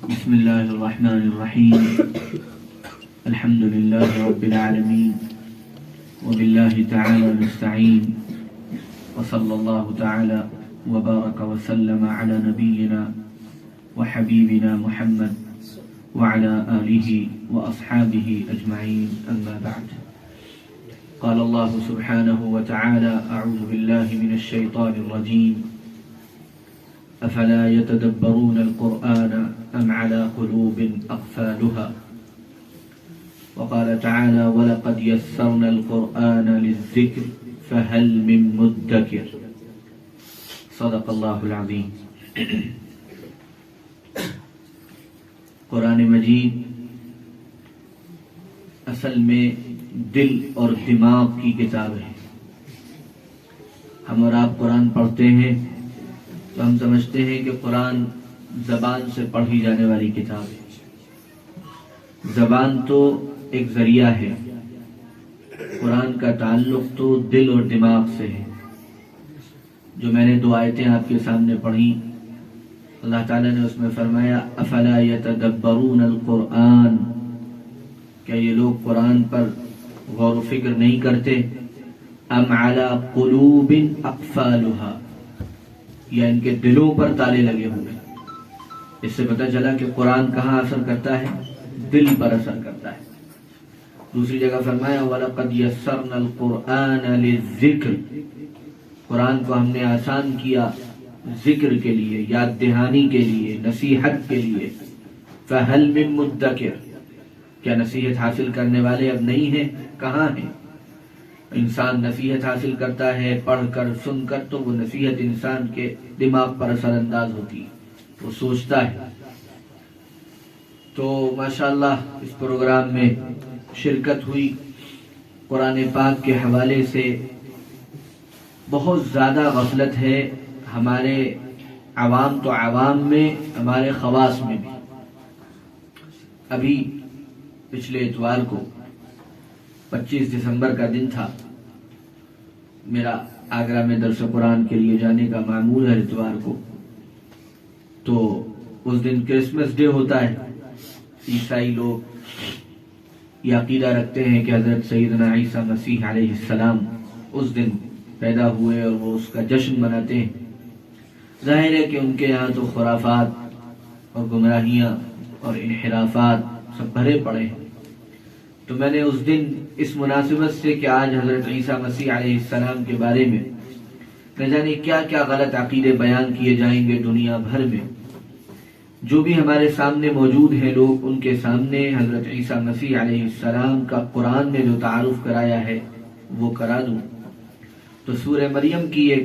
بسم الله الرحمن الرحيم الحمد لله رب العالمين وبالله تعالى نستعين وصلى الله تعالى وبارك وسلم على نبينا وحبيبنا محمد وعلى آله وأصحابه أجمعين أما بعد قال الله سبحانه وتعالى أعوذ بالله من الشيطان الرجيم أفلا يتدبرون القرآن أم على قلوب أقفالها وقال تعالى ولقد يسرنا القرآن للذكر فهل من مدكر صدق الله العظيم قرآن مجید اصل میں دل اور دماغ کی کتاب ہے. ہم اور آپ قرآن پڑھتے ہیں تو ہم سمجھتے ہیں کہ قرآن زبان سے پڑھی جانے والی کتاب ہے. زبان تو ایک ذریعہ ہے، قرآن کا تعلق تو دل اور دماغ سے ہے. جو میں نے 2 آیتیں آپ کے سامنے پڑھی، اللہ تعالیٰ نے اس میں فرمایا افلا یتدبرون القرآن، کیا یہ لوگ قرآن پر غور و فکر نہیں کرتے؟ ام علی قلوب اقفالها، یا ان کے دلوں پر تالے لگے ہوئے. اس سے پتہ چلا کہ قرآن کہاں اثر کرتا ہے؟ دل پر اثر کرتا ہے. دوسری جگہ فرمایا وَلَقَدْ يَسَّرْنَا الْقُرْآنَ لِلذِّكْرِ، قرآن کو ہم نے آسان کیا ذکر کے لیے، یاد دہانی کے لیے، نصیحت کے لیے. فَهَلْ مِن مُدَّكِرٍ، کیا نصیحت حاصل کرنے والے اب نہیں ہیں؟ کہاں ہیں؟ انسان نصیحت حاصل کرتا ہے پڑھ کر سن کر، تو وہ نصیحت انسان کے دماغ پر اثر انداز ہوتی ہے، وہ سوچتا ہے. تو ماشاءاللہ اس پروگرام میں شرکت ہوئی. قرآن پاک کے حوالے سے بہت زیادہ غفلت ہے ہمارے عوام تو عوام میں، ہمارے خواص میں بھی. ابھی پچھلے اتوار کو 25 دسمبر کا دن تھا. میرا آگرہ میں درس قرآن کے لیے جانے کا معمول ہے اتوار کو. تو اس دن کرسمس ڈے ہوتا ہے. عیسائی لوگ یہ عقیدہ رکھتے ہیں کہ حضرت سیدنا عیسیٰ مسیح علیہ السلام اس دن پیدا ہوئے اور وہ اس کا جشن مناتے ہیں. ظاہر ہے کہ ان کے یہاں تو خرافات اور گمراہیاں اور انحرافات سب بھرے پڑے ہیں. تو میں نے اس دن اس مناسبت سے کہ آج حضرت عیسیٰ مسیح علیہ السلام کے بارے میں نہ جانے کیا کیا غلط عقیدے بیان کیے جائیں گے دنیا بھر میں، جو بھی ہمارے سامنے موجود ہیں لوگ، ان کے سامنے حضرت عیسیٰ مسیح علیہ السلام کا قرآن میں جو تعارف کرایا ہے وہ کرا دوں. تو سورہ مریم کی ایک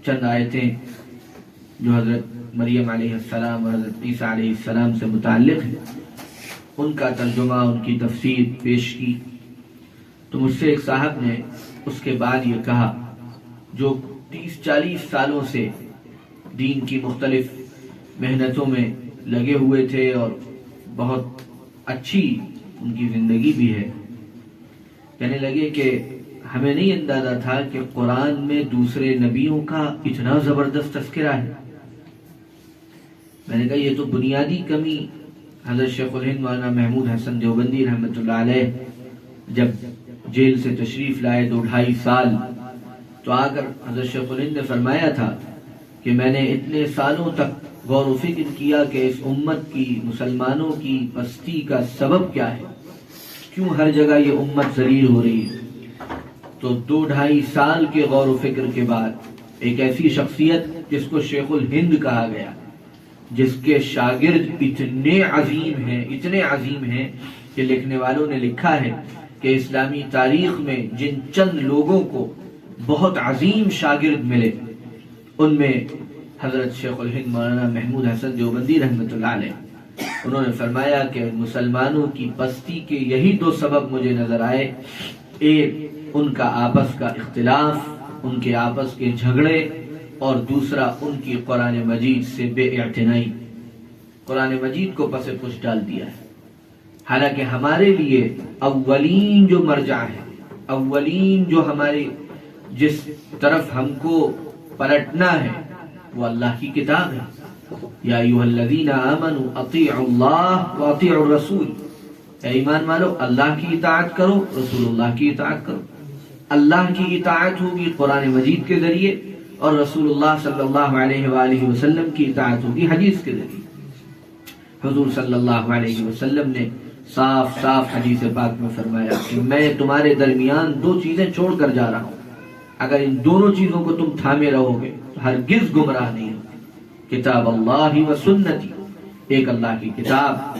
چند آیتیں جو حضرت مریم علیہ السلام اور حضرت عیسیٰ علیہ السلام سے متعلق ہیں، ان کا ترجمہ، ان کی تفسیر پیش کی. تو مجھ سے ایک صاحب نے اس کے بعد یہ کہا، جو 30-40 سالوں سے دین کی مختلف محنتوں میں لگے ہوئے تھے اور بہت اچھی ان کی زندگی بھی ہے، کہنے لگے کہ ہمیں نہیں اندازہ تھا کہ قرآن میں دوسرے نبیوں کا اتنا زبردست تذکرہ ہے. میں نے کہا یہ تو بنیادی کمی حضرت شیخ الہند مولانا محمود حسن دیوبندی رحمۃ اللہ علیہ جب جیل سے تشریف لائے 2-2.5 سال، تو آ کر حضرت شیخ الہند نے فرمایا تھا کہ میں نے اتنے سالوں تک غور و فکر کیا کہ اس امت کی، مسلمانوں کی پستی کا سبب کیا ہے، کیوں ہر جگہ یہ امت ذلیل ہو رہی ہے. تو 2-2.5 سال کے غور و فکر کے بعد ایک ایسی شخصیت جس کو شیخ الہند کہا گیا، جس کے شاگرد اتنے عظیم ہیں کہ لکھنے والوں نے لکھا ہے کہ اسلامی تاریخ میں جن چند لوگوں کو بہت عظیم شاگرد ملے، ان میں حضرت شیخ الہند مولانا محمود حسن دیوبندی رحمۃ اللہ علیہ. انہوں نے فرمایا کہ مسلمانوں کی پستی کے یہی 2 سبب مجھے نظر آئے. ایک ان کا آپس کا اختلاف، ان کے آپس کے جھگڑے، اور دوسرا ان کی قرآن مجید سے بے اعتنائی. قرآن مجید کو پس پش ڈال دیا ہے. حالانکہ ہمارے لیے اولین جو مرجع ہے، اولین جو ہماری جس طرف ہم کو پلٹنا ہے وہ اللہ کی کتاب ہے. یا ایھا الذین آمنوا اطیعوا اللہ واطیعوا الرسول، اے ایمان والو اللہ کی اطاعت کرو، رسول اللہ کی اطاعت کرو۔ اللہ کی اطاعت ہوگی قرآن مجید کے ذریعے، اور رسول اللہ صلی اللہ علیہ وآلہ وسلم کی اطاعت ہوگی حدیث کے ذریعے۔ حضور صلی اللہ علیہ وسلم نے صاف صاف حدیث پاک میں فرمایا کہ میں تمہارے درمیان دو چیزیں چھوڑ کر جا رہا ہوں، اگر ان دونوں چیزوں کو تم تھامے رہو گے تو ہرگز گمراہ نہیں ہوگے، کتاب اللہ و سنتی، ایک اللہ کی کتاب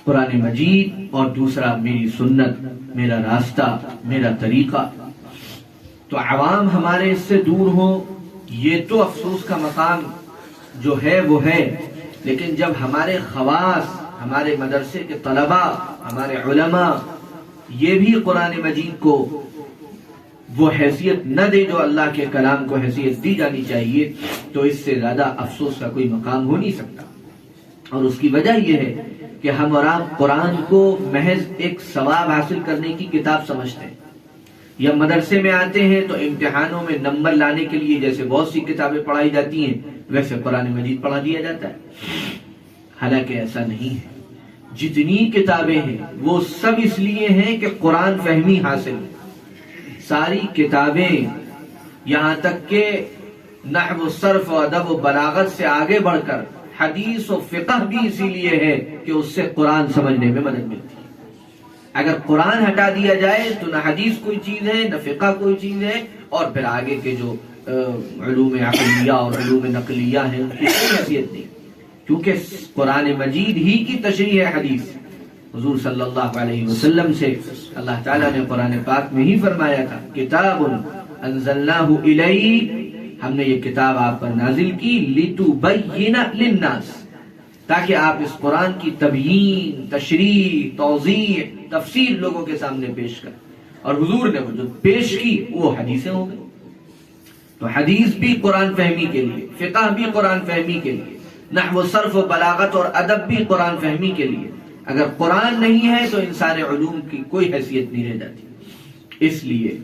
قرآن مجید، اور دوسرا میری سنت، میرا راستہ، میرا طریقہ۔ تو عوام ہمارے اس سے دور ہو، یہ تو افسوس کا مقام جو ہے وہ ہے، لیکن جب ہمارے خواص، ہمارے مدرسے کے طلباء، ہمارے علماء یہ بھی قرآن مجید کو وہ حیثیت نہ دے جو اللہ کے کلام کو حیثیت دی جانی چاہیے، تو اس سے زیادہ افسوس کا کوئی مقام ہو نہیں سکتا۔ اور اس کی وجہ یہ ہے کہ ہم اور آپ قرآن کو محض ایک ثواب حاصل کرنے کی کتاب سمجھتے ہیں، یا مدرسے میں آتے ہیں تو امتحانوں میں نمبر لانے کے لیے جیسے بہت سی کتابیں پڑھائی جاتی ہیں ویسے قرآن مجید پڑھا دیا جاتا ہے، حالانکہ ایسا نہیں ہے۔ جتنی کتابیں ہیں وہ سب اس لیے ہیں کہ قرآن فہمی حاصل ہے۔ ساری کتابیں یہاں تک کہ نحو و صرف و ادب و بلاغت سے آگے بڑھ کر حدیث و فقہ بھی اسی لیے ہے کہ اس سے قرآن سمجھنے میں مدد ملتی ہے۔ اگر قرآن ہٹا دیا جائے تو نہ حدیث کوئی چیز ہے، نہ فقہ کوئی چیز ہے، اور پھر آگے کے جو علوم عقلیہ اور علوم نقلیہ ہیں ان کی کوئی حیثیت نہیں، کیونکہ قرآن مجید ہی کی تشریح ہے حدیث۔ حضور صلی اللہ علیہ وسلم سے اللہ تعالیٰ نے قرآن پاک میں ہی فرمایا تھا، کتاب انزلناہ الیک، ہم نے یہ کتاب آپ پر نازل کی، لتبین للناس، تاکہ آپ اس قرآن کی تبیین، تشریح، توضیح، تفسیر لوگوں کے سامنے پیش کریں۔ اور حضور نے وہ جو پیش کی وہ حدیثیں ہو گئی۔ تو حدیث بھی قرآن فہمی کے لیے، فقہ بھی قرآن فہمی کے لیے، نحو صرف و بلاغت اور ادب بھی قرآن فہمی کے لیے۔ اگر قرآن نہیں ہے تو ان سارے علوم کی کوئی حیثیت نہیں رہ جاتی۔ اس لیے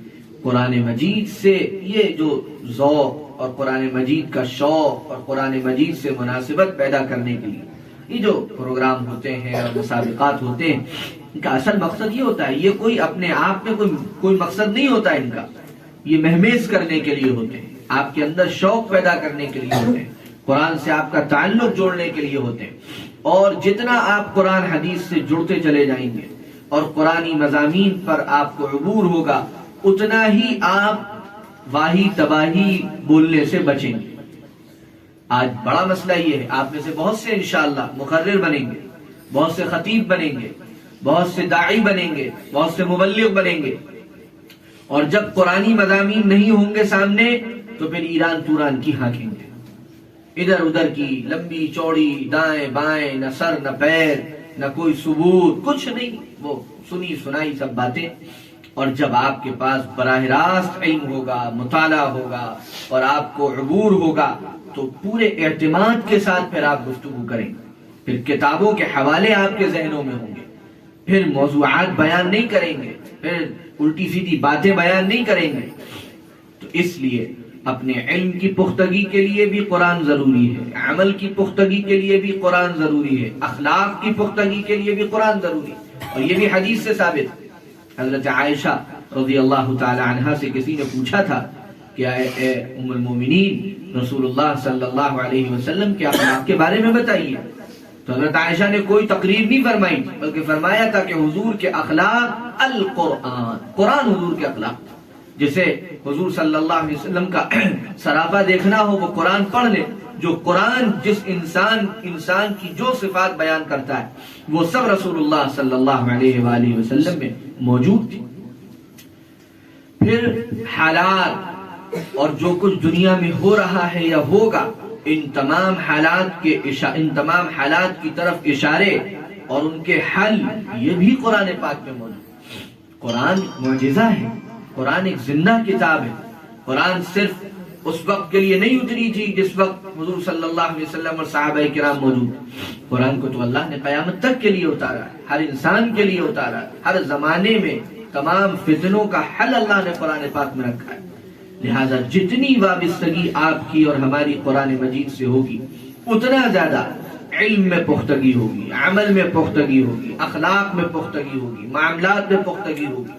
قرآن مجید سے یہ جو ذوق اور قرآن مجید کا شوق اور قرآن مجید سے مناسبت پیدا کرنے کے لیے یہ جو پروگرام ہوتے ہیں اور مسابقات ہوتے ہیں، ان کا اصل مقصد یہ ہوتا ہے، یہ کوئی اپنے آپ میں کوئی مقصد نہیں ہوتا ان کا، یہ مہمیز کرنے کے لیے ہوتے ہیں، آپ کے اندر شوق پیدا کرنے کے لیے ہوتے ہیں، قرآن سے آپ کا تعلق جوڑنے کے لیے ہوتے ہیں۔ اور جتنا آپ قرآن حدیث سے جڑتے چلے جائیں گے اور قرآنی مضامین پر آپ کو عبور ہوگا، اتنا ہی آپ واہی تباہی بولنے سے بچیں گے۔ آج بڑا مسئلہ یہ ہے، آپ میں سے بہت سے انشاءاللہ مقرر بنیں گے، بہت سے خطیب بنیں گے، بہت سے داعی بنیں گے، بہت سے مبلغ بنیں گے، اور جب قرآنی مضامین نہیں ہوں گے سامنے تو پھر ایران توران کی ہانکیں گے، ادھر ادھر کی لمبی چوڑی، دائیں بائیں، نہ سر نہ پیر، نہ کوئی ثبوت، کچھ نہیں، وہ سنی سنائی سب باتیں۔ اور جب آپ کے پاس براہ راست علم ہوگا، مطالعہ ہوگا اور آپ کو عبور ہوگا تو پورے اعتماد کے ساتھ پھر آپ گفتگو کریں گے، پھر کتابوں کے حوالے آپ کے ذہنوں میں ہوں گے، پھر موضوعات بیان نہیں کریں گے، پھر الٹی سیدھی باتیں بیان نہیں کریں گے۔ تو اس لیے اپنے علم کی پختگی کے لیے بھی قرآن ضروری ہے، عمل کی پختگی کے لیے بھی قرآن ضروری ہے، اخلاق کی پختگی کے لیے بھی قرآن ضروری ہے، اور یہ بھی حدیث سے ثابت ہے۔ حضرت عائشہ رضی اللہ تعالی عنہا سے کسی نے پوچھا تھا کہ اے ام المومنین، رسول اللہ صلی اللہ علیہ وسلم کے اخلاق کے بارے میں بتائیے، تو حضرت عائشہ نے کوئی تقریر نہیں فرمائی بلکہ فرمایا تھا کہ حضور کے اخلاق القرآن، قرآن حضور کے اخلاق۔ جسے حضور صلی اللہ علیہ وسلم کا سراپا دیکھنا ہو وہ قرآن پڑھ لے، جو قرآن جس انسان کی جو صفات بیان کرتا ہے وہ سب رسول اللہ صلی اللہ علیہ وآلہ وسلم میں موجود تھی۔ پھر حالات اور جو کچھ دنیا میں ہو رہا ہے یا ہوگا، ان تمام حالات کی طرف اشارے اور ان کے حل یہ بھی قرآن پاک میں موجود۔ قرآن معجزہ ہے، قرآن ایک زندہ کتاب ہے۔ قرآن صرف اس وقت کے لیے نہیں اتری تھی جس وقت حضور صلی اللہ علیہ وسلم اور صحابہ کرام موجود تھے۔ قرآن کو تو اللہ نے قیامت تک کے لیے اتارا ہے، ہر انسان کے لیے اتارا ہے، ہر زمانے میں تمام فتنوں کا حل اللہ نے قرآن پاک میں رکھا ہے۔ لہذا جتنی وابستگی آپ کی اور ہماری قرآن مجید سے ہوگی، اتنا زیادہ علم میں پختگی ہوگی، عمل میں پختگی ہوگی، اخلاق میں پختگی ہوگی، معاملات میں پختگی ہوگی۔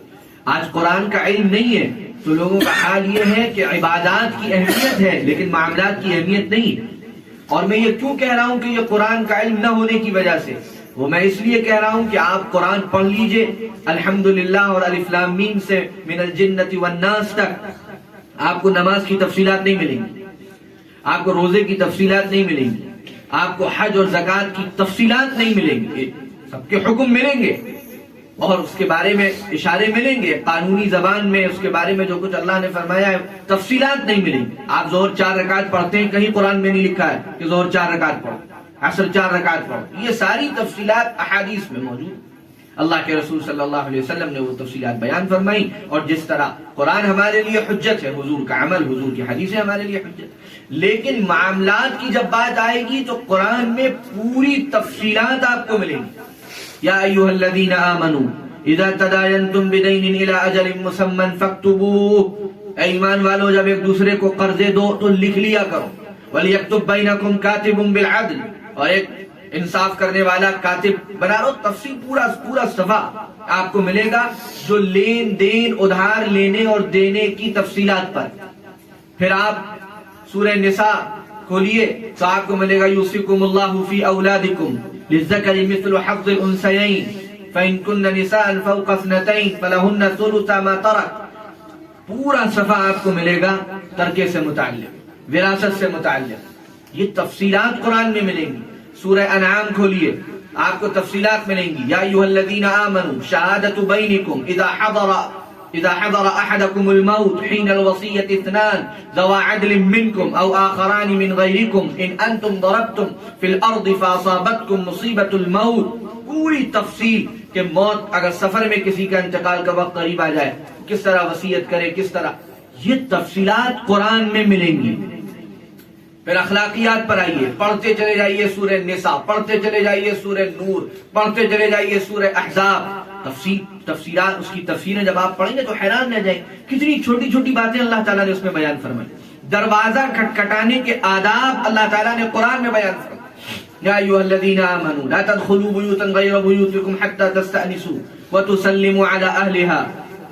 آج قرآن کا علم نہیں ہے تو لوگوں کا حال یہ ہے کہ عبادات کی اہمیت ہے لیکن معاملات کی اہمیت نہیں ہے۔ اور میں یہ کیوں کہہ رہا ہوں کہ یہ قرآن کا علم نہ ہونے کی وجہ سے، وہ میں اس لیے کہہ رہا ہوں کہ آپ قرآن پڑھ لیجئے الحمدللہ اور الف لام میم سے من الجنۃ والناس تک، آپ کو نماز کی تفصیلات نہیں ملیں گی، آپ کو روزے کی تفصیلات نہیں ملیں گی، آپ کو حج اور زکوٰۃ کی تفصیلات نہیں ملیں گی، سب کے حکم ملیں گے اور اس کے بارے میں اشارے ملیں گے، قانونی زبان میں اس کے بارے میں جو کچھ اللہ نے فرمایا ہے تفصیلات نہیں ملیں گی۔ آپ ظہر 4 رکعت پڑھتے ہیں، کہیں قرآن میں نہیں لکھا ہے کہ ظہر 4 رکعت پڑھو، عصر 4 رکعت پڑھو، یہ ساری تفصیلات احادیث میں موجود۔ اللہ کے رسول صلی اللہ علیہ وسلم نے وہ تفصیلات بیان فرمائی، اور جس طرح قرآن ہمارے لیے حجت ہے، حضور کا عمل، حضور کی حدیثیں ہمارے لیے حجت، لیکن معاملات کی جب بات آئے گی تو قرآن میں پوری تفصیلات آپ کو ملیں گی۔ یا ایھا الذین آمنوا اذا تداینتم بدین الی اجل مسمی فاکتبوہ، اے ایمان والو جب ایک دوسرے کو قرضے دو تو لکھ لیا کرو، ولیکتب بینکم کاتب بالعدل، اور ایک انصاف کرنے والا کاتب بنا لو۔ تفصیل پورا صفحہ آپ کو ملے گا جو لین دین، ادھار لینے اور دینے کی تفصیلات پر۔ پھر آپ سورہ نساء کھولیے تو آپ کو ملے گا یوصیکم اللہ فی اولادکم للذکر مثل حظ الانثیین فإن کن نساء فوق اثنتین فلہن ثلث ما ترک۔ پورا صفحہ آپ کو ملے گا ترکے سے متعلق، وراثت سے متعلق، یہ تفصیلات قرآن میں ملیں گی۔ سورہ انعام کھولیے، آپ کو تفصیلات ملیں گی۔ یا ایھا الذین آمنوا شہادۃ بینکم اذا حضر احدکم الموت حین الوصیۃ اثنان ذوا عدل منکم او آخران من غیرکم ان انتم ضربتم فی الارض فاصابتکم مصیبۃ الموت۔ پوری تفصیل کہ موت اگر سفر میں کسی کا انتقال کا وقت قریب آ جائے کس طرح وصیت کرے، کس طرح، یہ تفصیلات قرآن میں ملیں گی۔ پھر اخلاقیات پر آئیے، پڑھتے چلے جائیے سورہ نساء، پڑھتے چلے جائیے سورہ نور، پڑھتے چلے جائیے سورہ احزاب۔ تفصیلات، اس کی تفسیریں جب آپ پڑھیں گے تو حیران رہ جائیں کتنی چھوٹی چھوٹی باتیں اللہ تعالیٰ نے اس میں بیان فرمائی۔ دروازہ کھٹکھٹانے کے آداب اللہ تعالیٰ نے قرآن میں بیان فرمائے۔ یا ایھا الذین آمنوا لا تدخلوا بیوتا غیر بیوتکم حتی تستأنسوا وتسلموا علی اہلہا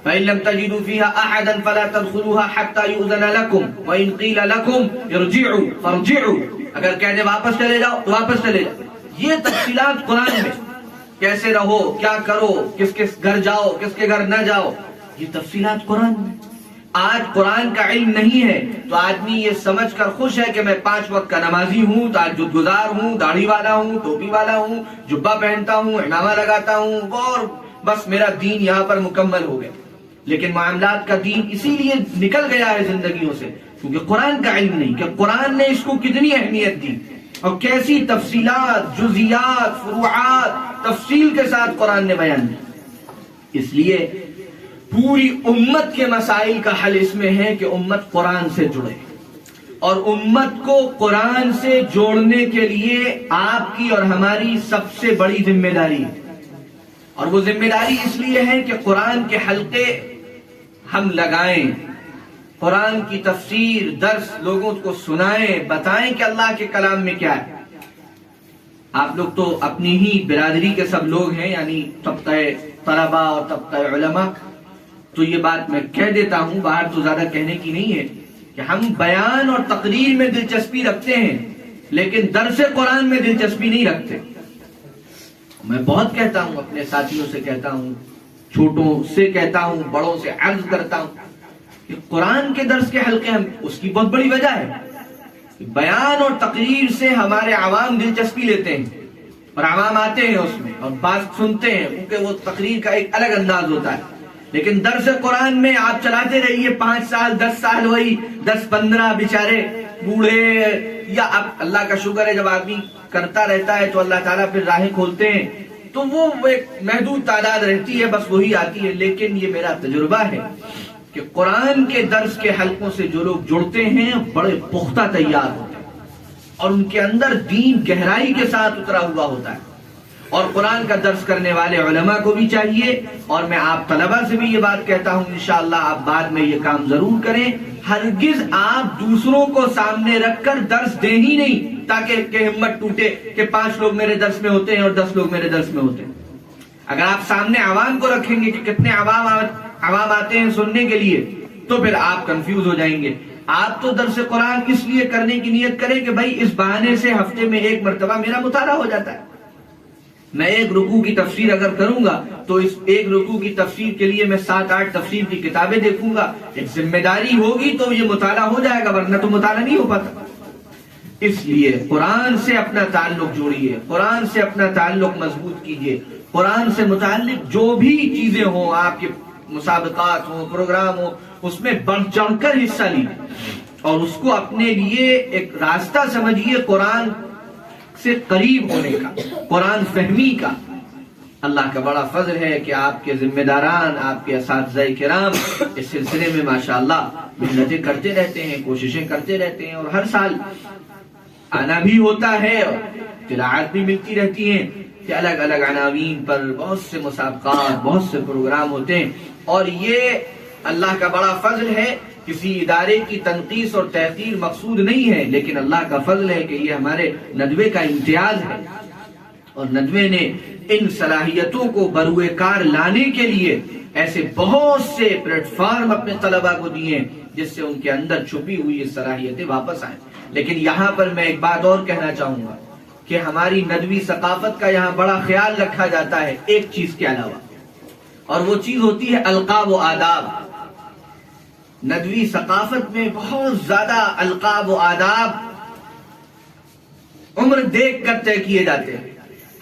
فإن لم تجدوا فيها أحدا فلا تدخلوها حتى يؤذن لكم وإن قيل لكم ارجعوا فارجعوا، اگر کہہ دے واپس چلے جاؤ تو واپس چلے جاؤ۔ یہ تفصیلات قرآن میں، کیسے رہو، کیا کرو، کس کس گھر جاؤ، کس کے گھر نہ جاؤ، یہ تفصیلات قرآن میں۔ آج قرآن کا علم نہیں ہے تو آدمی یہ سمجھ کر خوش ہے کہ میں 5 وقت کا نمازی ہوں، تہجد گزار ہوں، داڑھی والا ہوں، ٹوپی والا ہوں، جبہ پہنتا ہوں، عمامہ لگاتا ہوں، اور بس میرا دین یہاں پر مکمل ہو گیا۔ لیکن معاملات کا دین اسی لیے نکل گیا ہے زندگیوں سے کیونکہ قرآن کا علم نہیں، کہ قرآن نے اس کو کتنی اہمیت دی اور کیسی تفصیلات، جزیات، فروعات تفصیل کے ساتھ قرآن نے بیان دی۔ اس لیے پوری امت کے مسائل کا حل اس میں ہے کہ امت قرآن سے جڑے، اور امت کو قرآن سے جوڑنے کے لیے آپ کی اور ہماری سب سے بڑی ذمہ داری ہے، اور وہ ذمہ داری اس لیے ہے کہ قرآن کے حلقے ہم لگائیں، قرآن کی تفسیر، درس لوگوں کو سنائیں، بتائیں کہ اللہ کے کلام میں کیا ہے۔ آپ لوگ تو اپنی ہی برادری کے سب لوگ ہیں، یعنی طبقہ طلبہ اور طبقہ علماء، تو یہ بات میں کہہ دیتا ہوں، باہر تو زیادہ کہنے کی نہیں ہے کہ ہم بیان اور تقریر میں دلچسپی رکھتے ہیں لیکن درس قرآن میں دلچسپی نہیں رکھتے۔ میں بہت کہتا ہوں، اپنے ساتھیوں سے کہتا ہوں، چھوٹوں سے کہتا ہوں، بڑوں سے عرض کرتا ہوں کہ قرآن کے درس کے حلقے ہم، اس کی بہت بڑی وجہ ہے بیان اور تقریر سے ہمارے عوام دلچسپی لیتے ہیں اور عوام آتے ہیں اس میں اور بات سنتے ہیں کیونکہ وہ تقریر کا ایک الگ انداز ہوتا ہے۔ لیکن درس قرآن میں آپ چلاتے رہیے 5 سال 10 سال، وہی 10-15 بیچارے بوڑھے، یا اب اللہ کا شکر ہے جب آدمی کرتا رہتا ہے تو اللہ تعالیٰ پھر راہیں کھولتے ہیں تو وہ ایک محدود تعداد رہتی ہے، بس وہی آتی ہے۔ لیکن یہ میرا تجربہ ہے کہ قرآن کے درس کے حلقوں سے جو لوگ جڑتے ہیں بڑے پختہ تیار ہوتے ہیں اور ان کے اندر دین گہرائی کے ساتھ اترا ہوا ہوتا ہے۔ اور قرآن کا درس کرنے والے علماء کو بھی چاہیے، اور میں آپ طلبہ سے بھی یہ بات کہتا ہوں، انشاءاللہ آپ بعد میں یہ کام ضرور کریں، ہرگز آپ دوسروں کو سامنے رکھ کر درس دیں ہی نہیں، تاکہ کہ ہمت ٹوٹے کہ 5 لوگ میرے درس میں ہوتے ہیں اور 10 لوگ میرے درس میں ہوتے ہیں. اگر آپ سامنے عوام کو رکھیں گے کہ کتنے عوام آتے ہیں سننے کے لیے تو پھر آپ کنفیوز ہو جائیں گے. آپ تو درس قرآن اس لیے کرنے کی نیت کریں کہ بھائی اس بہانے سے ہفتے میں 1 مرتبہ میرا مطالعہ ہو جاتا ہے. میں 1 رکوع کی تفسیر اگر کروں گا تو اس 1 رکوع کی تفسیر کے لیے میں 7-8 تفسیر کی کتابیں دیکھوں گا. ایک ذمہ داری ہوگی تو یہ مطالعہ ہو جائے گا، ورنہ تو مطالعہ نہیں ہو پاتا. اس لیے قرآن سے اپنا تعلق جوڑیے، قرآن سے اپنا تعلق مضبوط کیجیے. قرآن سے متعلق جو بھی چیزیں ہوں، آپ کے مسابقات ہوں، پروگرام ہوں، اس میں بڑھ چڑھ کر حصہ لیجیے اور اس کو اپنے لیے ایک راستہ سمجھیے قرآن سے قریب ہونے کا، قرآن فہمی کا. اللہ کا بڑا فضل ہے کہ آپ کے ذمہ داران، آپ کے اساتذہ کرام اس سلسلے میں ماشاءاللہ محنتیں کرتے رہتے ہیں، کوششیں کرتے رہتے ہیں، اور ہر سال آنا بھی ہوتا ہے اور تلاوت بھی ملتی رہتی ہیں کہ الگ الگ عناوین پر بہت سے مسابقات، بہت سے پروگرام ہوتے ہیں. اور یہ اللہ کا بڑا فضل ہے. کسی ادارے کی تنقیص اور تحقیر مقصود نہیں ہے، لیکن اللہ کا فضل ہے کہ یہ ہمارے ندوے کا امتیاز ہے. اور ندوے نے ان صلاحیتوں کو بروئے کار لانے کے لیے ایسے بہت سے پلیٹ فارم اپنے طلباء کو دیے جس سے ان کے اندر چھپی ہوئی یہ صلاحیتیں واپس آئیں. لیکن یہاں پر میں ایک بات اور کہنا چاہوں گا کہ ہماری ندوی ثقافت کا یہاں بڑا خیال رکھا جاتا ہے ایک چیز کے علاوہ، اور وہ چیز ہوتی ہے القاب و آداب. ندوی ثقافت میں بہت زیادہ القاب و آداب عمر دیکھ کر طے کیے جاتے ہیں.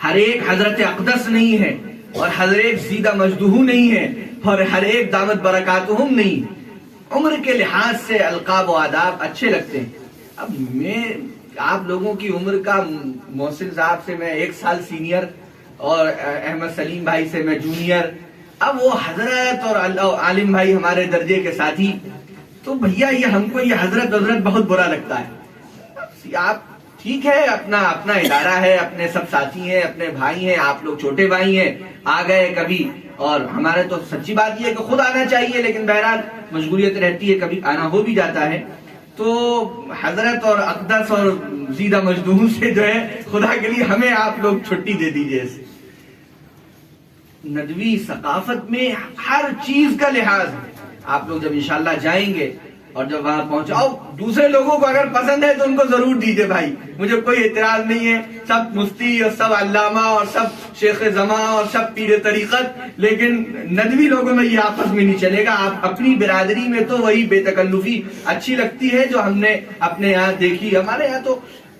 ہر ایک حضرت اقدس نہیں ہے، اور ہر ایک سیدہ مجدہو نہیں ہے، اور ہر ایک دامت برکاتہم نہیں. عمر کے لحاظ سے القاب و آداب اچھے لگتے ہیں. اب میں آپ لوگوں کی عمر کا محسن صاحب سے میں 1 سال سینئر اور احمد سلیم بھائی سے میں جونیئر، اب وہ حضرت اور عالم بھائی ہمارے درجے کے ساتھی، تو بھیا یہ ہم کو یہ حضرت بہت برا لگتا ہے. آپ ٹھیک ہے، اپنا ادارہ ہے، اپنے سب ساتھی ہیں، اپنے بھائی ہیں، آپ لوگ چھوٹے بھائی ہیں، آ گئے کبھی. اور ہمارے تو سچی بات یہ ہے کہ خود آنا چاہیے، لیکن بہرحال مشغولیت رہتی ہے، کبھی آنا ہو بھی جاتا ہے. تو حضرت اور اقدس اور سیدہ مجدہو سے جو ہے خدا کے لیے ہمیں آپ لوگ چھٹی دے دیجئے. ندوی ثقافت میں ہر چیز کا لحاظ ہے. آپ لوگ جب انشاءاللہ جائیں گے اور جب وہاں پہنچاؤ، دوسرے لوگوں کو اگر پسند ہے تو ان کو ضرور دیجئے بھائی، مجھے کوئی اعتراض نہیں ہے. سب مفتی اور سب علامہ اور سب شیخ زماں اور سب پیر طریقت، لیکن ندوی لوگوں میں یہ آپس میں نہیں چلے گا. آپ اپنی برادری میں تو وہی بے تکلفی اچھی لگتی ہے جو ہم نے اپنے یہاں دیکھی. ہمارے یہاں تو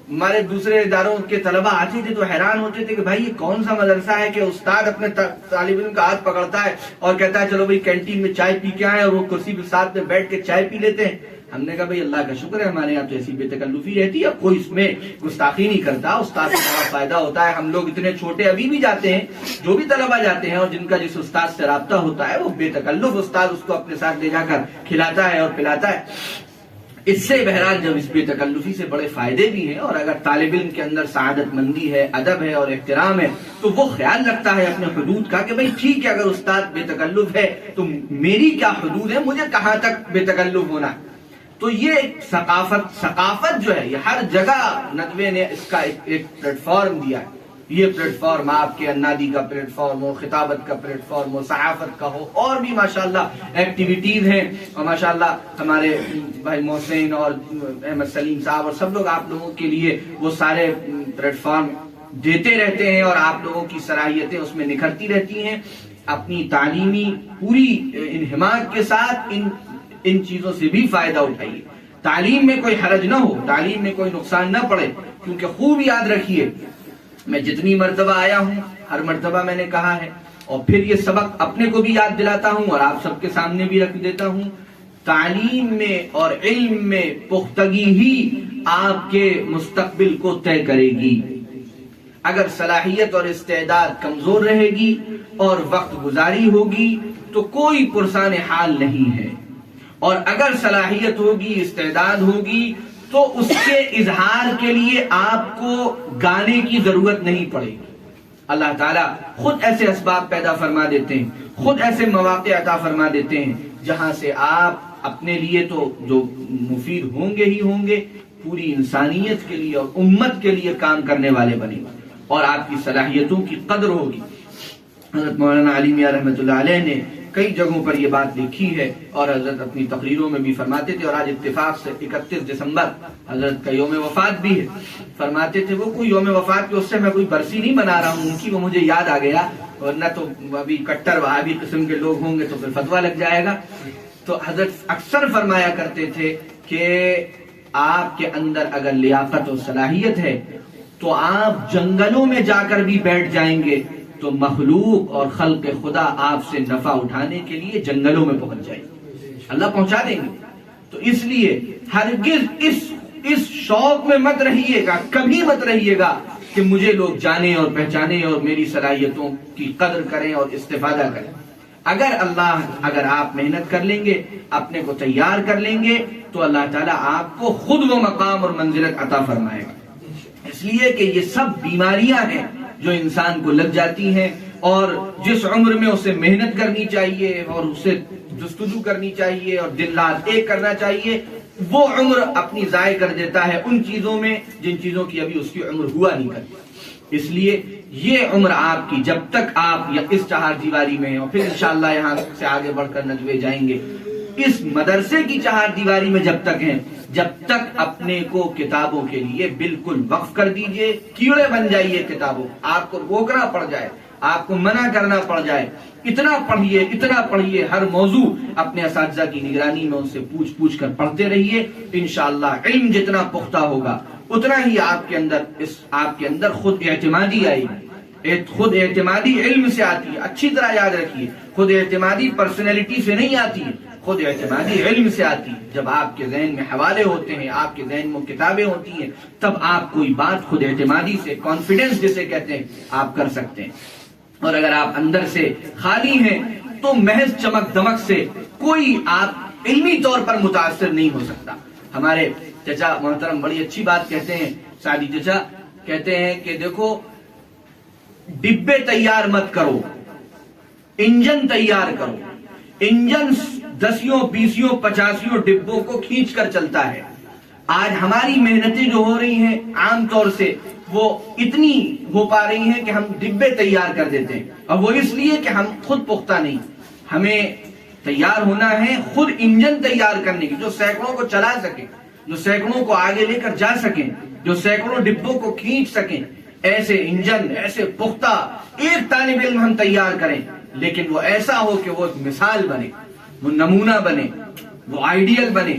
ہمارے دوسرے اداروں کے طلبہ آتے تھے تو حیران ہوتے تھے کہ بھائی یہ کون سا مدرسہ ہے کہ استاد اپنے طالب علم کا ہاتھ پکڑتا ہے اور کہتا ہے چلو بھائی کینٹین میں چائے پی کے آئے، اور وہ کرسی کے ساتھ میں بیٹھ کے چائے پی لیتے ہیں. ہم نے کہا بھائی اللہ کا شکر ہے ہمارے یہاں تو ایسی بے تکلفی رہتی ہے، کوئی اس میں گستاخی نہیں کرتا. استاد کو بڑا فائدہ ہوتا ہے. ہم لوگ اتنے چھوٹے ابھی بھی جاتے ہیں، جو بھی طلبہ جاتے ہیں اور جن کا جس استاد سے رابطہ ہوتا ہے وہ بے تکلف استاد اس کو اپنے ساتھ لے جا کر کھلاتا ہے اور پلاتا ہے. اس سے بہرحال جب اس بے تکلفی سے بڑے فائدے بھی ہیں، اور اگر طالب علم کے اندر سعادت مندی ہے، ادب ہے اور احترام ہے، تو وہ خیال رکھتا ہے اپنے حدود کا کہ بھئی ٹھیک ہے اگر استاد بے تکلف ہے تو میری کیا حدود ہے، مجھے کہاں تک بے تکلف ہونا. تو یہ ایک ثقافت جو ہے یہ ہر جگہ ندوے نے اس کا ایک پلیٹ فارم دیا ہے. یہ پلیٹ فارم آپ کے انادی کا پلیٹ فارم ہو، خطابت کا پلیٹ فارم ہو، صحافت کا ہو، اور بھی ماشاءاللہ ایکٹیویٹیز ہیں. اور ماشاءاللہ ہمارے بھائی محسن اور احمد سلیم صاحب اور سب لوگ آپ لوگوں کے لیے وہ سارے پلیٹ فارم دیتے رہتے ہیں، اور آپ لوگوں کی صلاحیتیں اس میں نکھرتی رہتی ہیں. اپنی تعلیمی پوری انہماک کے ساتھ ان چیزوں سے بھی فائدہ اٹھائیے. تعلیم میں کوئی حرج نہ ہو، تعلیم میں کوئی نقصان نہ پڑے. کیونکہ خوب یاد رکھیے، میں جتنی مرتبہ آیا ہوں ہر مرتبہ میں نے کہا ہے، اور پھر یہ سبق اپنے کو بھی یاد دلاتا ہوں اور آپ سب کے سامنے بھی رکھ دیتا ہوں، تعلیم میں اور علم میں پختگی ہی آپ کے مستقبل کو طے کرے گی. اگر صلاحیت اور استعداد کمزور رہے گی اور وقت گزاری ہوگی تو کوئی پرسان حال نہیں ہے، اور اگر صلاحیت ہوگی، استعداد ہوگی، تو اس کے اظہار کے لیے آپ کو گانے کی ضرورت نہیں پڑے گی. اللہ تعالیٰ خود ایسے اسباب پیدا فرما دیتے ہیں، خود ایسے مواقع عطا فرما دیتے ہیں جہاں سے آپ اپنے لیے تو جو مفید ہوں گے ہی ہوں گے، پوری انسانیت کے لیے اور امت کے لیے کام کرنے والے بنے اور آپ کی صلاحیتوں کی قدر ہوگی۔ حضرت مولانا علی میاں رحمۃ اللہ علیہ نے کئی جگہوں پر یہ بات لکھی ہے اور حضرت اپنی تقریروں میں بھی فرماتے تھے، اور آج اتفاق سے 31 دسمبر حضرت کا یوم وفات بھی ہے۔ فرماتے تھے وہ کوئی یوم وفات کے اس سے میں کوئی برسی نہیں منا رہا ہوں ان کی، وہ مجھے یاد آ گیا، ورنہ تو ابھی کٹر وہابی قسم کے لوگ ہوں گے تو پھر فتویٰ لگ جائے گا۔ تو حضرت اکثر فرمایا کرتے تھے کہ آپ کے اندر اگر لیاقت و صلاحیت ہے تو آپ جنگلوں میں جا کر بھی بیٹھ جائیں گے تو مخلوق اور خلق خدا آپ سے نفع اٹھانے کے لیے جنگلوں میں پہنچ جائے گے، اللہ پہنچا دیں گے۔ تو اس لیے ہرگز اس شوق میں مت رہیے گا، کبھی مت رہیے گا کہ مجھے لوگ جانیں اور پہچانیں اور میری صلاحیتوں کی قدر کریں اور استفادہ کریں۔ اگر آپ محنت کر لیں گے، اپنے کو تیار کر لیں گے تو اللہ تعالیٰ آپ کو خود وہ مقام اور منزلت عطا فرمائے گا۔ اس لیے کہ یہ سب بیماریاں ہیں جو انسان کو لگ جاتی ہیں، اور جس عمر میں اسے محنت کرنی چاہیے اور اسے جستجو کرنی چاہیے اور دن رات ایک کرنا چاہیے، وہ عمر اپنی ضائع کر دیتا ہے ان چیزوں میں جن چیزوں کی ابھی اس کی عمر ہوا نہیں کرتی۔ اس لیے یہ عمر آپ کی جب تک آپ اس چہار دیواری میں ہیں، اور پھر انشاءاللہ یہاں سے آگے بڑھ کر ندوے جائیں گے، اس مدرسے کی چہار دیواری میں جب تک ہیں، جب تک اپنے کو کتابوں کے لیے بالکل وقف کر دیجئے، کیڑے بن جائیے کتابوں، آپ کو روکنا پڑ جائے، آپ کو منع کرنا پڑ جائے، اتنا پڑھیے، ہر موضوع اپنے اساتذہ کی نگرانی میں ان سے پوچھ کر پڑھتے رہیے۔ انشاءاللہ علم جتنا پختہ ہوگا اتنا ہی آپ کے اندر خود اعتمادی آئے گی۔ خود اعتمادی علم سے آتی ہے، اچھی طرح یاد رکھیے، خود اعتمادی پرسنالٹی سے نہیں آتی ہے، خود اعتمادی علم سے آتی ہے۔ جب آپ کے ذہن میں حوالے ہوتے ہیں، آپ کے ذہن میں کتابیں ہوتی ہیں، تب آپ کوئی بات خود اعتمادی سے، کانفیڈنس جسے کہتے ہیں، آپ کر سکتے ہیں۔ اور اگر آپ اندر سے خالی ہیں تو محض چمک دمک سے کوئی آپ علمی طور پر متاثر نہیں ہو سکتا۔ ہمارے چچا محترم بڑی اچھی بات کہتے ہیں، سعدی چچا کہتے ہیں کہ دیکھو، ڈبے تیار مت کرو، انجن تیار کرو۔ انجن 10 20 50 ڈبوں کو کھینچ کر چلتا ہے۔ آج ہماری محنتیں جو ہو رہی ہیں عام طور سے وہ اتنی ہو پا رہی ہیں کہ ہم ڈبے تیار کر دیتے ہیں، اور وہ اس لیے کہ ہم خود پختہ نہیں۔ ہمیں تیار ہونا ہے خود انجن تیار کرنے کی، جو سینکڑوں کو چلا سکے، جو سینکڑوں کو آگے لے کر جا سکیں، جو سینکڑوں ڈبوں کو کھینچ سکیں۔ ایسے انجن، ایسے پختہ ایک طالب علم ہم تیار کریں، لیکن وہ ایسا ہو کہ وہ مثال بنے، وہ نمونہ بنے، وہ آئیڈیل بنے۔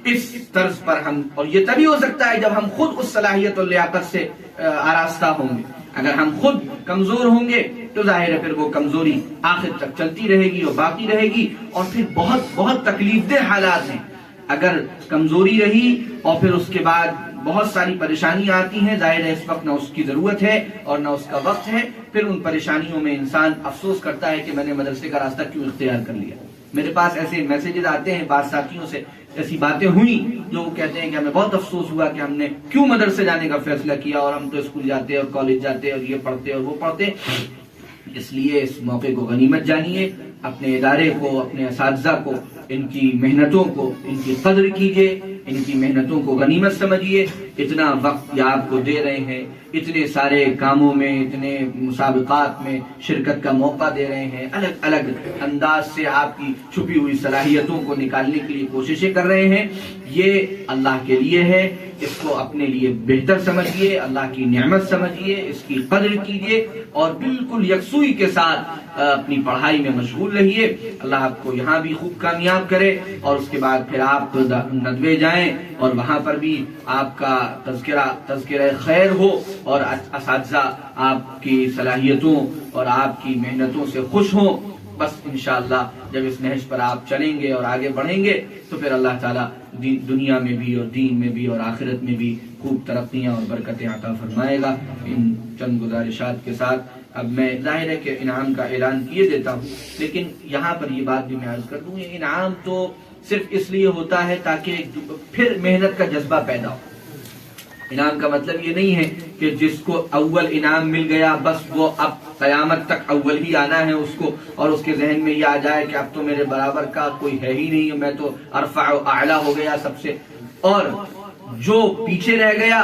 اس طرز پر ہم، اور یہ تبھی ہو سکتا ہے جب ہم خود اس صلاحیت اور لیاقت سے آراستہ ہوں گے۔ اگر ہم خود کمزور ہوں گے تو ظاہر ہے پھر وہ کمزوری آخر تک چلتی رہے گی اور باقی رہے گی، اور پھر بہت تکلیف دہ حالات ہیں۔ اگر کمزوری رہی اور پھر اس کے بعد بہت ساری پریشانیاں آتی ہیں، ظاہر ہے اس وقت نہ اس کی ضرورت ہے اور نہ اس کا وقت ہے، پھر ان پریشانیوں میں انسان افسوس کرتا ہے کہ میں نے مدرسے کا راستہ کیوں اختیار کر لیا۔ میرے پاس ایسے میسیجز آتے ہیں، بعض ساتھیوں سے ایسی باتیں ہوئیں جو کہتے ہیں کہ ہمیں بہت افسوس ہوا کہ ہم نے کیوں مدرسے جانے کا فیصلہ کیا، اور ہم تو اسکول جاتے اور کالج جاتے اور یہ پڑھتے اور وہ پڑھتے۔ اس لیے اس موقع کو غنیمت جانیے، اپنے ادارے کو، اپنے اساتذہ کو، ان کی محنتوں کو، ان کی قدر کیجئے، ان کی محنتوں کو غنیمت سمجھیے۔ اتنا وقت یہ آپ کو دے رہے ہیں، اتنے سارے کاموں میں، اتنے مسابقات میں شرکت کا موقع دے رہے ہیں، الگ الگ انداز سے آپ کی چھپی ہوئی صلاحیتوں کو نکالنے کے لیے کوششیں کر رہے ہیں۔ یہ اللہ کے لیے ہے، اس کو اپنے لیے بہتر سمجھیے، اللہ کی نعمت سمجھیے، اس کی قدر کیجئے، اور بالکل یکسوئی کے ساتھ اپنی پڑھائی میں مشغول رہیے۔ اللہ آپ کو یہاں بھی خوب کامیاب کرے، اور اس کے بعد پھر آپ ندوے جائیں اور وہاں پر بھی آپ کا تذکرہ خیر ہو، اور اساتذہ آپ کی صلاحیتوں اور آپ کی محنتوں سے خوش ہوں۔ بس انشاءاللہ جب اس نہج پر آپ چلیں گے اور آگے بڑھیں گے تو پھر اللہ تعالیٰ دنیا میں بھی اور دین میں بھی اور آخرت میں بھی خوب ترقیاں اور برکتیں عطا فرمائے گا۔ ان چند گزارشات کے ساتھ اب میں ظاہر ہے کہ انعام کا اعلان کیے دیتا ہوں، لیکن یہاں پر یہ بات بھی میں عرض کر دوں، یہ انعام تو صرف اس لیے ہوتا ہے تاکہ پھر محنت کا جذبہ پیدا ہو۔ انعام کا مطلب یہ نہیں ہے کہ جس کو اول انعام مل گیا بس وہ اب قیامت تک اول ہی آنا ہے اس کو، اور اس کے ذہن میں یہ آ جائے کہ اب تو میرے برابر کا کوئی ہے ہی نہیں، میں تو ارفع و اعلیٰ ہو گیا سب سے۔ اور جو پیچھے رہ گیا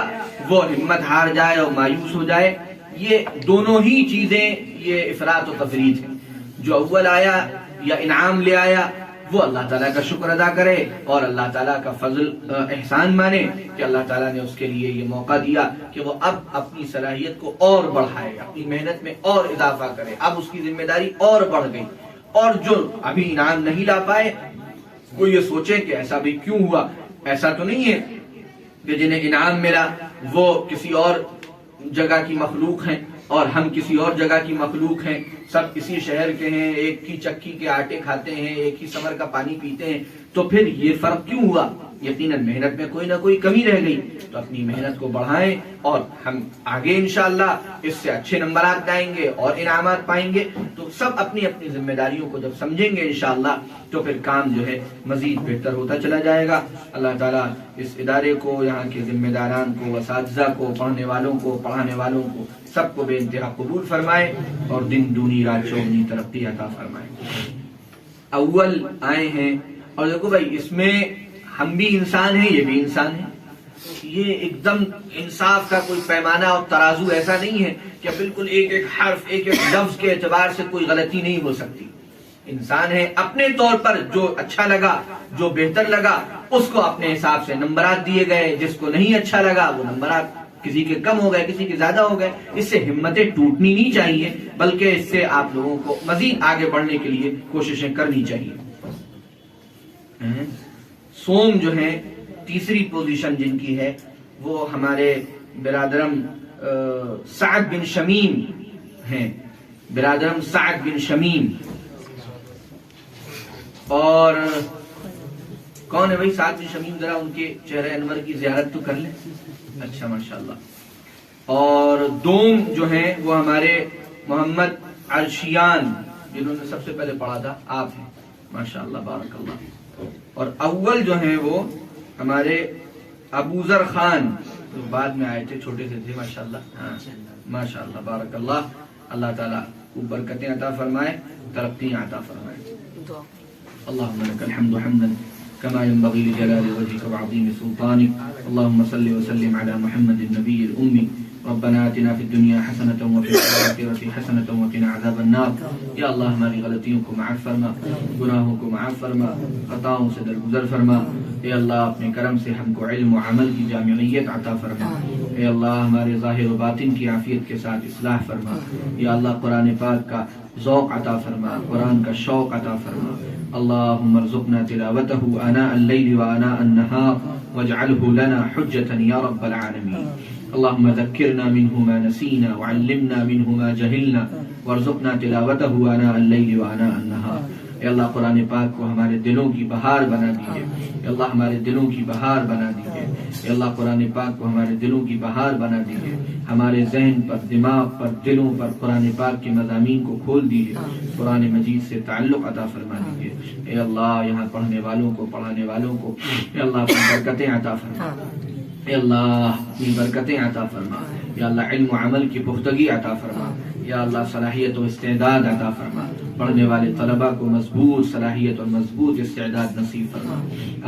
وہ ہمت ہار جائے اور مایوس ہو جائے. یہ دونوں ہی چیزیں یہ افراط و تفریط ہیں. جو اول آیا یا انعام لے آیا وہ اللہ تعالیٰ کا شکر ادا کرے اور اللہ تعالیٰ کا فضل احسان مانے کہ اللہ تعالیٰ نے اس کے لیے یہ موقع دیا کہ وہ اب اپنی صلاحیت کو اور بڑھائے, اپنی محنت میں اور اضافہ کرے. اب اس کی ذمہ داری اور بڑھ گئی. اور جو ابھی انعام نہیں لا پائے وہ یہ سوچیں کہ ایسا بھی کیوں ہوا. ایسا تو نہیں ہے کہ جنہیں انعام ملا وہ کسی اور جگہ کی مخلوق ہیں اور ہم کسی اور جگہ کی مخلوق ہیں, سب اسی شہر کے ہیں, ایک ہی چکی کے آٹے کھاتے ہیں, ایک ہی سمر کا پانی پیتے ہیں, تو پھر یہ فرق کیوں ہوا؟ یقیناً محنت میں کوئی نہ کوئی کمی رہ گئی. تو اپنی محنت کو بڑھائیں اور ہم آگے انشاءاللہ اس سے اچھے نمبرات لائیں گے اور انعامات پائیں گے. تو سب اپنی اپنی ذمہ داریوں کو جب سمجھیں گے انشاءاللہ تو پھر کام جو ہے مزید بہتر ہوتا چلا جائے گا. اللہ تعالیٰ اس ادارے کو, یہاں کے ذمہ داران کو, اساتذہ کو, پڑھنے والوں کو, پڑھانے والوں کو سب کو بے انتہا قبول فرمائے اور دن دونی رات چوگنی ترقی عطا فرمائے. اول آئے ہیں اور دیکھو بھائی اس میں ہم بھی انسان ہیں, یہ بھی انسان ہیں. یہ ایک دم انصاف کا کوئی پیمانہ اور ترازو ایسا نہیں ہے کہ بالکل ایک ایک حرف, ایک ایک لفظ کے اعتبار سے کوئی غلطی نہیں ہو سکتی. انسان ہے, اپنے طور پر جو اچھا لگا, جو بہتر لگا اس کو اپنے حساب سے نمبرات دیے گئے, جس کو نہیں اچھا لگا وہ نمبرات کسی کے کم ہو گئے, کسی کے زیادہ ہو گئے. اس سے ہمتیں ٹوٹنی نہیں چاہیے بلکہ اس سے آپ لوگوں کو مزید آگے بڑھنے کے لیے کوششیں کرنی چاہیے. سوم جو ہے تیسری پوزیشن جن کی ہے وہ ہمارے برادرم سعد بن شمیم ہیں. برادرم سعد بن شمیم. اور کون ہے بھائی سعد بن شمیم؟ ذرا ان کے چہرے انور کی زیارت تو کر لیں. اچھا ماشاءاللہ. اور دوم جو ہیں وہ ہمارے محمد عرشیان جنہوں نے سب سے پہلے پڑھا تھا آپ ہیں. ماشاءاللہ بارک اللہ. اور اول جو ہیں وہ ہمارے ابو ذر خان جو بعد میں آئے تھے, چھوٹے سے تھے ماشاءاللہ. ماشاءاللہ بارک اللہ. اللہ تعالیٰ کو برکتیں عطا فرمائے, ترقیاں عطا فرمائے. اللهم لك الحمد حمدا كما ينبغي لجلال وجهك وعظيم سلطانك. اللهم صل وسلم على محمد النبي الأمي. ربنا آتنا في الدنيا حسنة وفي الآخرة حسنة وقنا عذاب النار. یا اللہ ہماری غلطیوں کو معاف فرما, گناہوں کو معاف فرما, خطاؤں سے درگزر فرما. اے اللہ اپنے کرم سے ہم کو علم و عمل کی جامعیت عطا فرما. اے اللہ ہمارے ظاہر و باطن کی عافیت کے ساتھ اصلاح فرما. یا اللہ قرآن پاک کا ذوق عطا فرما, قرآن کا شوق عطا فرما. اللهم ارزقنا تلاوته آناء الليل وآناء النهار واجعله لنا حجة يا رب العالمين. اللهم ذكرنا منه ما نسينا وعلمنا منه ما جهلنا وارزقنا تلاوته آناء الليل وآناء النهار. اے اللہ قرآن پاک کو ہمارے دلوں کی بہار بنا دیجئے. اے اللہ ہمارے دلوں کی بہار بنا دیجئے. اے اللہ قرآن پاک کو ہمارے دلوں کی بہار بنا دیجئے. ہمارے ذہن پر, دماغ پر, دلوں پر قرآن پاک کے مضامین کو کھول دیجئے. قرآن مجید سے تعلق عطا فرما دیجئے. اے اللہ یہاں پڑھنے والوں کو, پڑھانے والوں کو اے اللہ اپنی برکتیں عطا فرما. اے اللہ اپنی برکتیں عطا فرما. یا اللہ علم و عمل کی پختگی عطا فرما. یا اللہ صلاحیت و استعداد عطا فرما. پڑھنے والے طلبہ کو مضبوط صلاحیت اور مضبوط استعداد نصیب فرما.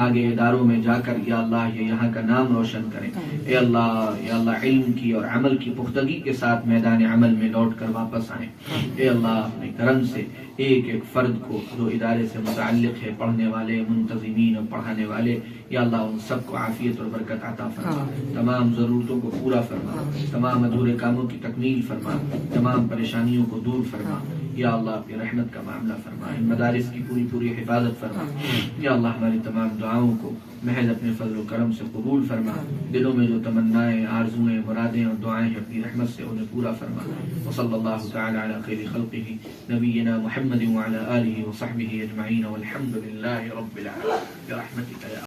آگے اداروں میں جا کر یا اللہ یہ یہاں کا نام روشن کریں. اے اللہ یا اللہ علم کی اور عمل کی پختگی کے ساتھ میدان عمل میں لوٹ کر واپس آئیں. اے اللہ اپنے کرم سے ایک ایک فرد کو جو ادارے سے متعلق ہے, پڑھنے والے, منتظمین اور پڑھانے والے, یا اللہ ان سب کو عافیت اور برکت عطا فرما. تمام ضرورتوں کو پورا فرما. تمام ادھورے کاموں کی تکمیل فرما. تمام پریشانیوں کو دور فرما. یا اللہ اپنی رحمت کا معاملہ فرما. ان مدارس کی پوری پوری حفاظت فرما. یا اللہ ہماری تمام دعاؤں کو محض اپنے فضل و کرم سے قبول فرما. دلوں میں جو تمنائیں, آرزویں, مرادیں اور دعائیں ہیں اپنی رحمت سے انہیں پورا فرما. وصلی اللہ تعالی علی خیر خلقہ نبینا محمد وعلی آلہ وصحبہ اجمعین والحمد للہ رب العالمین برحمتک یا